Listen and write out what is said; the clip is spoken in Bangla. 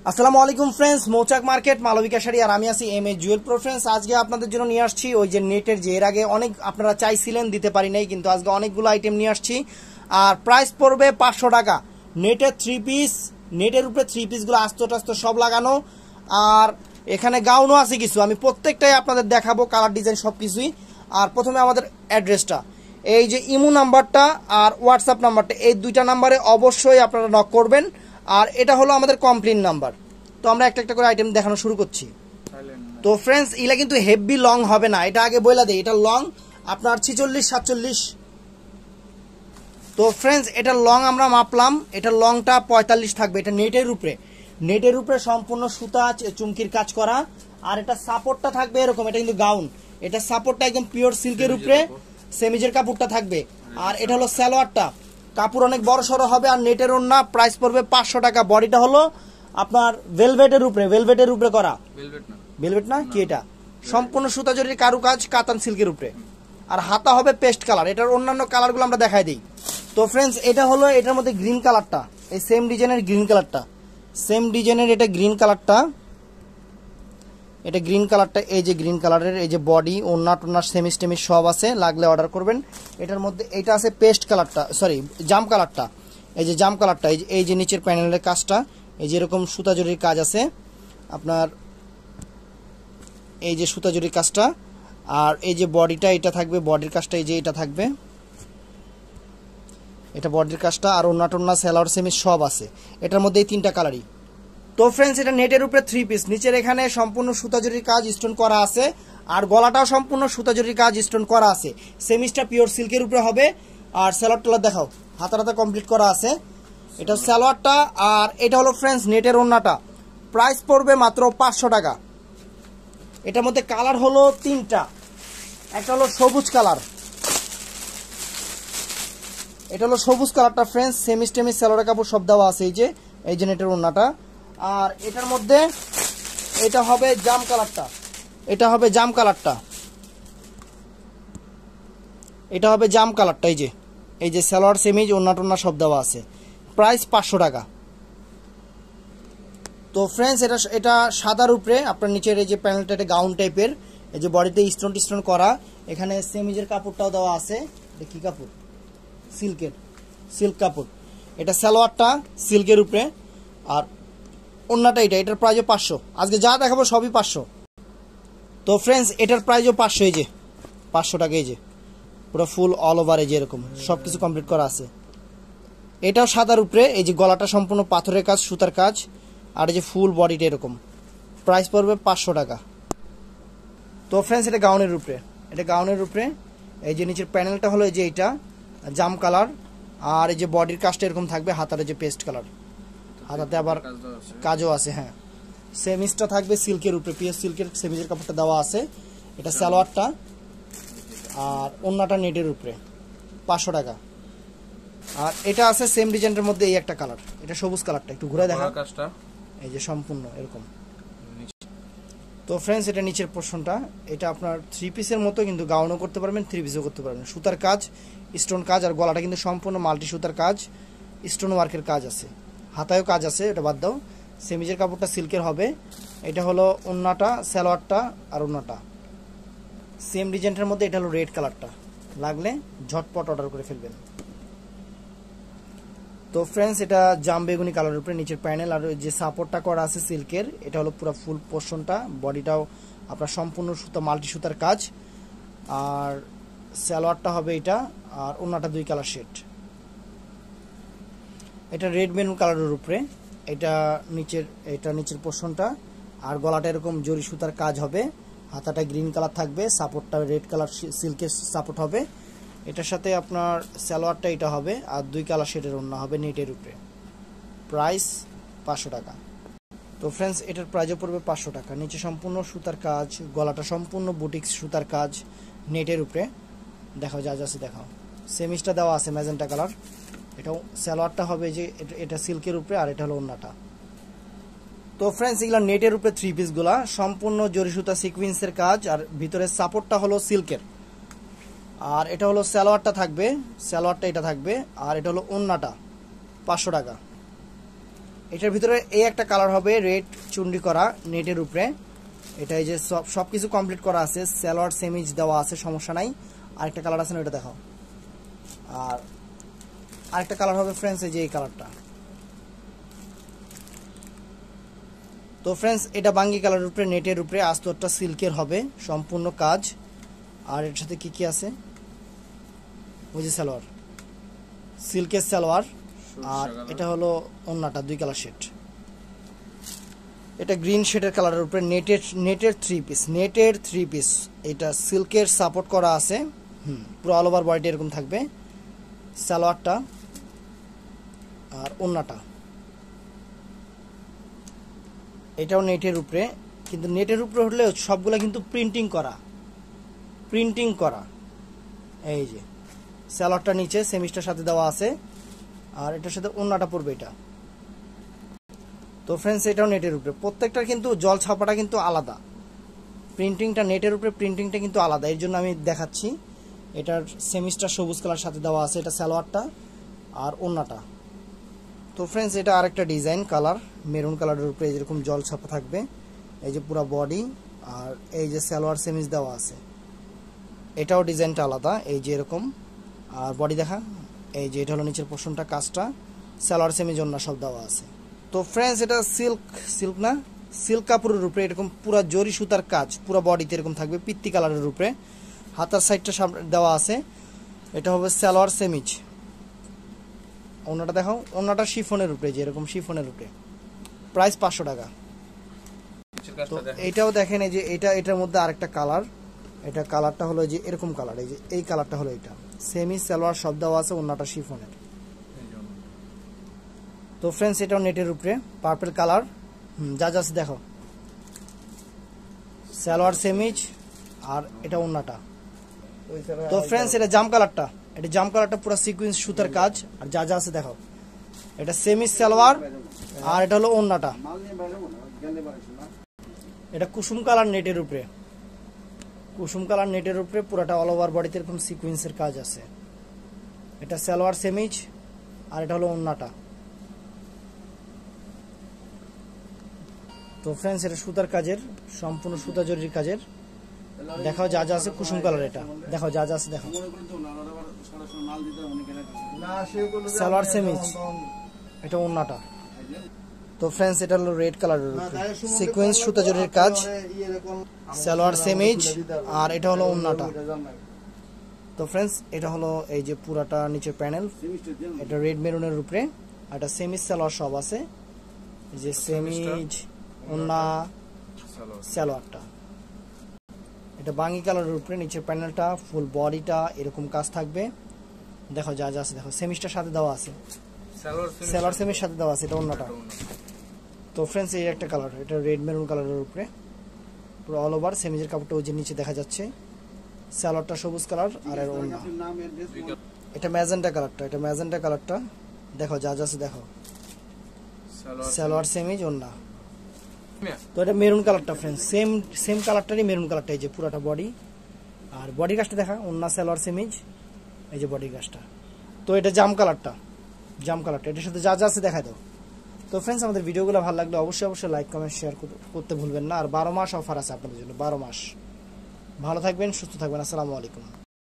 আসসালামু আলাইকুম ফ্রেন্ডস, মৌচাক মার্কেট মালবিকা শাড়ি আর আমি আছি M A Jewel pro. Friends, আজকে আপনাদের জন্য নিয়ে আসছি ওই যে নেটের, যে এর আগে অনেক আপনারা চাইছিলেন, দিতে পারি নাই, কিন্তু আজকে অনেকগুলো আইটেম নিয়ে আসছি। আর প্রাইস পড়বে 500 টাকা। নেটের থ্রি পিস, নেটের উপরে থ্রি পিসগুলো আস্ত টাস্ত সব লাগানো। আর এখানে গাউনও আছে কিছু, আমি প্রত্যেকটাই আপনাদের দেখাবো, কালার ডিজাইন সব কিছুই। আর প্রথমে আমাদের অ্যাড্রেসটা, এই যে ইমো নাম্বারটা আর হোয়াটসঅ্যাপ নাম্বারটা, এই দুইটা নাম্বারে অবশ্যই আপনারা নক করবেন। আর এটা হলো আমাদের কমপ্লেন নাম্বার। তো আমরা একটা একটা করে আইটেম দেখানো শুরু করছি। তো ফ্রেন্ডস, এগুলা কিন্তু হেভি লং হবে না, এটা আগে বইলা দেই, এটা লং আপনার 46-47। তো ফ্রেন্ডস, এটা লং আমরা মাপলাম, এটা লংটা 45 থাকবে। এটা নেটের উপরে, নেটের উপরে সম্পূর্ণ সুতা চুমকির কাজ করা। আর এটা সাপোর্টটা থাকবে এরকম, এটা কিন্তু গাউন, এটা সাপোর্টটা একদম পিওর সিল্কের উপরে, সেমিজের কাপড়টা থাকবে। আর এটা হলো সালোয়ারটা, কাপড় অনেক বড় সড়ো হবে। আর নেটের ওড়না, প্রাইস পড়বে 500 টাকা। বডিটা হলো আপনার ভেলভেটের উপরে, ভেলভেটের উপরে করা, ভেলভেট না কি, এটা সম্পূর্ণ সুতা জরির কারুকাজ, কাতান সিল্কের উপরে। আর হাতা হবে পেস্ট কালার। এটার অন্যান্য কালারগুলো আমরা দেখাই দিই। তো ফ্রেন্ডস, এটা হলো এটার মধ্যে গ্রিন কালারটা, এই সেম ডিজাইনের গ্রিন কালারটা, সেম ডিজাইনের এটা গ্রিন কালারটা, এটা গ্রিন কালারটা, এই যে গ্রিন কালারের, এই যে বডি ওড়না টোনা সেমিস টেমিস সব আছে, লাগলে অর্ডার করবেন। এটার মধ্যে এটা আছে পেস্ট কালারটা, সরি জাম কালারটা, এই যে জাম কালারটা, এই যে নিচের প্যানেলের কাজটা, এই যে এরকম সুতা জরির কাজ আছে আপনার, এই যে সুতা জরির কাজটা। আর এই যে বডিটা, এটা থাকবে বডির কাজটা, এই যে এটা থাকবে, এটা বডির কাজটা। আর ওড়না টোনা সেলার সেমিস সব আছে এটার মধ্যে, এই তিনটা কালারই। তো ফ্রেন্ডস, এটা নেটের উপরে থ্রি পিস, নিচের এখানে সম্পূর্ণ সুতা জরির কাজ স্টোন করা আছে। আর গলাটাও সম্পূর্ণ সুতা জরির কাজ স্টোন করা আছে। সেমিসটা পিওর সিল্কের উপরে হবে। আর সালোয়ার টোলার দেখাও, হাতা কমপ্লিট করা আছে। এটা সালোয়ারটা। আর এটা হলো ফ্রেন্ডস নেটের ওড়নাটা, প্রাইস পড়বে মাত্র 500 টাকা। এটার মধ্যে কালার হলো তিনটা, একটা হলো সবুজ কালার, এটা হলো সবুজ কালারটা ফ্রেন্ডস, সেমিস টেমিস সালোয়ার কাপড় সব দেওয়া আছে, এই যে নেটের ওড়নাটা। আর এটার মধ্যে এটা হবে জাম কালারটা, এটা হবে জাম কালারটা, এটা হবে জাম কালারটা, এই যে সালোয়ার সেমিজ ওড়না টোনা সব দেওয়া আছে, প্রাইস 500 টাকা। তো ফ্রেন্ডস, এটা সাদার উপরে আপনার নিচের এই যে প্যানেলটা, এটা গাউন টাইপের, এই যে বডিতে স্টোন টিস্টোন করা, এখানে সেমিজের কাপড়টাও দেওয়া আছে। এটা কি কাপড়? সিল্কের, সিল্ক কাপড়। এটা সালোয়ারটা সিল্কের উপরে। আর ওড়নাটা এটার প্রাইসও 500। আজকে যা দেখাবো সবই 500। তো ফ্রেন্ডস, এটার প্রাইসও 500, এই যে 500 টাকা, এই যে পুরো ফুল অল ওভার, এই যে এরকম সব কিছু কমপ্লিট করা আছে। এটাও সাদার উপরে, এই যে গলাটা সম্পূর্ণ পাথরের কাজ, সুতার কাজ। আর এই যে ফুল বডিটা এরকম, প্রাইস পড়বে 500 টাকা। তো ফ্রেন্ডস, এটা গাউনের উপরে, এটা গাউনের উপরে, এই যে নিচের প্যানেলটা হলো এই যে এইটা জাম কালার। আর এই যে বডির কাজটা এরকম থাকবে, হাতার যে পেস্ট কালার, হাতাতে আবার কাজও আছে। হ্যাঁ, সেমিজটা থাকবে সিল্কের উপরে, পিএস সিল্কের সেমিজের কাপড়টা দেওয়া আছে। এটা সালোয়ারটা। আর ওড়নাটা নেটের উপরে, 500 টাকা। আর এটা আছে সেম ডিজাইনের মধ্যে এই একটা কালার, এটা সবুজ কালারটা, একটু ঘুরে দেখা, এই যে সম্পূর্ণ এরকম। তো ফ্রেন্ডস, এটা নিচের পোর্শনটা, এটা আপনার থ্রি পিসের মতো, কিন্তু গাউনও করতে পারবেন, থ্রি পিসও করতে পারবেন। সুতার কাজ, স্টোন কাজ। আর গলাটা কিন্তু সম্পূর্ণ মাল্টি সুতার কাজ, স্টোন ওয়ার্কের কাজ আছে, হাতায়ও কাজ আছে, এটা বাদ দাও। সেমিজের কাপড়টা সিল্কের হবে। এটা হলো ওড়নাটা, সালোয়ারটা আর ওড়নাটা সেম ডিজাইনের মধ্যে। এটা হলো রেড কালারটা, লাগলে ঝটপট অর্ডার করে ফেলবেন। তো ফ্রেন্ডস, এটা জাম বেগুনি কালারের উপরে নিচের প্যানেল। আর যে সাপোর্টটা করা আছে সিল্কের, এটা হলো পুরো ফুল পোর্শনটা, বডিটাও আপনার সম্পূর্ণ সুতা মাল্টি সুতার কাজ। আর সালোয়ারটা হবে এটা। আর ওড়নাটা 2 কালার শেড, এটা রেড মেরুন কালারের উপরে। এটা নিচের পোর্শনটা। আর গলাটা এরকম জরি সুতার কাজ হবে, হাতাটা গ্রিন কালার থাকবে, সাপোর্টটা রেড কালার সিল্কের সাপোর্ট হবে। এটার সাথে আপনার সালোয়ারটা এটা হবে। আর 2 কালার শেডের ওড়না হবে নেটের উপরে, প্রাইস 500 টাকা। তো ফ্রেন্ডস, এটার প্রাইসও পড়বে 500 টাকা। নিচে সম্পূর্ণ সুতার কাজ, গলাটা সম্পূর্ণ বুটিক্স সুতার কাজ, নেটের উপরে। দেখাও যা আছে দেখাও। সেমিজটা দেওয়া আছে ম্যাজেন্টা কালার। এটাও সালোয়ারটা হবে যে এটা সিল্কের উপরে। আর এটা হলো ওড়নাটা। তো ফ্রেন্ডস, এগুলো নেটের উপরে থ্রি পিসগুলা সম্পূর্ণ জরি সুতা সিকোয়েন্সের কাজ। আর ভিতরে সাপোর্টটা হলো সিল্কের। আর এটা হলো সালোয়ারটা থাকবে, সালোয়ারটা এটা থাকবে। আর এটা হলো ওড়নাটা, 500 টাকা। এটার ভিতরে এই একটা কালার হবে রেড চুন্ডি করা নেটের উপরে। এটা এই যে সবকিছু কমপ্লিট করা আছে, সালোয়ার সেমিজ দেওয়া আছে, সমস্যা নাই। আরেকটা কালার আছে না, ওটা দেখাও। আর আরেকটা কালার হবে ফ্রেন্ডস এই যে এই কালারটা। তো ফ্রেন্ডস এটা বাঙ্গি কালারের উপরে নেটের উপরে, আস্তরটা সিল্কের হবে সম্পূর্ণ কাজ। আর এর সাথে কি কি আছে, ওই যে সালোয়ার, সিল্কের সালোয়ার। আর এটা হলো ওন্নাটা, 2 কালার শেড। এটা গ্রিন শেডের কালারের উপরে নেটের 3 পিস, নেটের 3 পিস। এটা সিল্কের সাপোর্ট করা আছে, পুরো অল ওভার বডিটা এরকম থাকবে সালোয়ারটা আর ওন্নাটা। এটাও নেটের উপরে, কিন্তু নেটের উপরে হলেও সবগুলা কিন্তু প্রিন্টিং করা। এই যে সালোয়ারটা নিচে সেমিস্টার সাথে দেওয়া আছে, আর এটার সাথে ওন্নাটা পড়বে এটা। তো ফ্রেন্ডস এটাও নেটের উপরে, প্রত্যেকটা কিন্তু জল ছাপাটা কিন্তু আলাদা, প্রিন্টিংটা নেটের উপরে প্রিন্টিংটা কিন্তু আলাদা, এর জন্য আমি দেখাচ্ছি। এটার সেমিস্টার সবুজ কালার সাথে দেওয়া আছে, এটা সালোয়ারটা আর ওন্নাটা। তো ফ্রেন্ডস এটা আরেকটা ডিজাইন কালার, মেরুন কালারের উপরে যেরকম জল ছাপা থাকবে, এই যে পুরো বডি, আর এই যে সালোয়ার সেমিজ দেওয়া আছে, এটাও ডিজাইনটা আলাদা, এই যে এরকম। আর বডি দেখা, এই যে এটা হলো নিচের পোর্শনটা, কাজটা সালোয়ার সেমিজ ওন্না সব দেওয়া আছে। তো ফ্রেন্ডস এটা সিল্ক না, সিল্ক কাপড়ের উপরে এরকম পুরো জরি সুতার কাজ, পুরো বডিতে এরকম থাকবে পিত্তি কালারের উপরে। হাতার সাইডটা দেওয়া আছে, এটা হবে সালোয়ার সেমিজ। ওন্নাটা দেখাও, ওন্নাটা শিফনের উপরে, যে এরকম শিফনের উপরে, প্রাইস 500 টাকা। তো এইটাও দেখেন, এই যে এটার মধ্যে আরেকটা কালার, এটা কালারটা হলো যে এরকম কালার, এই যে এই কালারটা হলো এটা সেমি সালোয়ার সব দেওয়া আছে, ওন্নাটা শিফনের। তো ফ্রেন্ডস এটাও নেটের উপরে পার্পল কালার, যা আছে দেখো, সালোয়ার সেমিজ আর এটা ওন্নাটা। তো ফ্রেন্ডস এটা জাম কালারটা, পুরো সিকোয়েন্স সুতার কাজ, আর যা আছে দেখো, এটা সেমি সালোয়ার আর এটা হলো ওন্নাটা। এটা কুসুম কালার নেটের উপরে, পুরোটা অল ওভার বডিতে এরকম সিকোয়েন্সের কাজ আছে। এটা সালোয়ার সেমিজ আর এটা হলো ওন্নাটা। তো ফ্রেন্ডস এটা সুতার কাজের, সম্পূর্ণ সুতা জরির কাজের। দেখাও যা আছে, কুসুম কালার, এটা দেখাও যা আছে দেখো, সালোয়ার সেমিজ, এটা ওন্নাটা। তো ফ্রেন্ডস এটা হলো রেড কালারের সিকোয়েন্স সুতা জরির কাজ, সালোয়ার সেমিজ আর এটা হলো ওন্নাটা। তো ফ্রেন্ডস এটা হলো এই যে পুরাটা নিচে প্যানেল, এটা রেড মেরুনের উপরে, আর এটা সেমিজ সালোয়ার সব আছে, এই যে সেমিজ ওন্না সালোয়ারটা। এটা বাঙ্গি কালারের উপরে, নিচের প্যানেলটা ফুল বডিটা এরকম কাজ থাকবে। দেখো যা আছে দেখো, সেমিজটার সাথে দেওয়া আছে, সালোয়ার সেমিজ সাথে দেওয়া আছে, এটা ওন্নাটা। তো ফ্রেন্ডস এই একটা কালার, এটা রেড মেরুন কালারের উপরে, পুরো অল ওভার সেমিজের কাপড়টা ওই যে নিচে দেখা যাচ্ছে, সালোয়ারটা সবুজ কালার আর এর ওন্না। এটা ম্যাজেন্টা কালারটা, দেখো যা আছে দেখো, সালোয়ার সেমিজ ওন্না। তো এটা মেরুন কালারটা ফ্রেন্ডস, সেম কালারটারই মেরুন কালারটা, এই যে পুরাটা বডি, আর বডি কাজটা দেখা, ওন্না সালোয়ার সেমিজ, এই যে বডি কাজটা। তো এটা জাম কালারটা, এটার সাথে যা আছে দেখাই দাও। তো ফ্রেন্ডস আমাদের ভিডিওগুলো ভালো লাগলে অবশ্যই লাইক কমেন্ট শেয়ার করতে ভুলবেন না। আর 12 মাস অফার আছে আপনাদের জন্য, 12 মাস। ভালো থাকবেন, সুস্থ থাকবেন, আসসালামু আলাইকুম।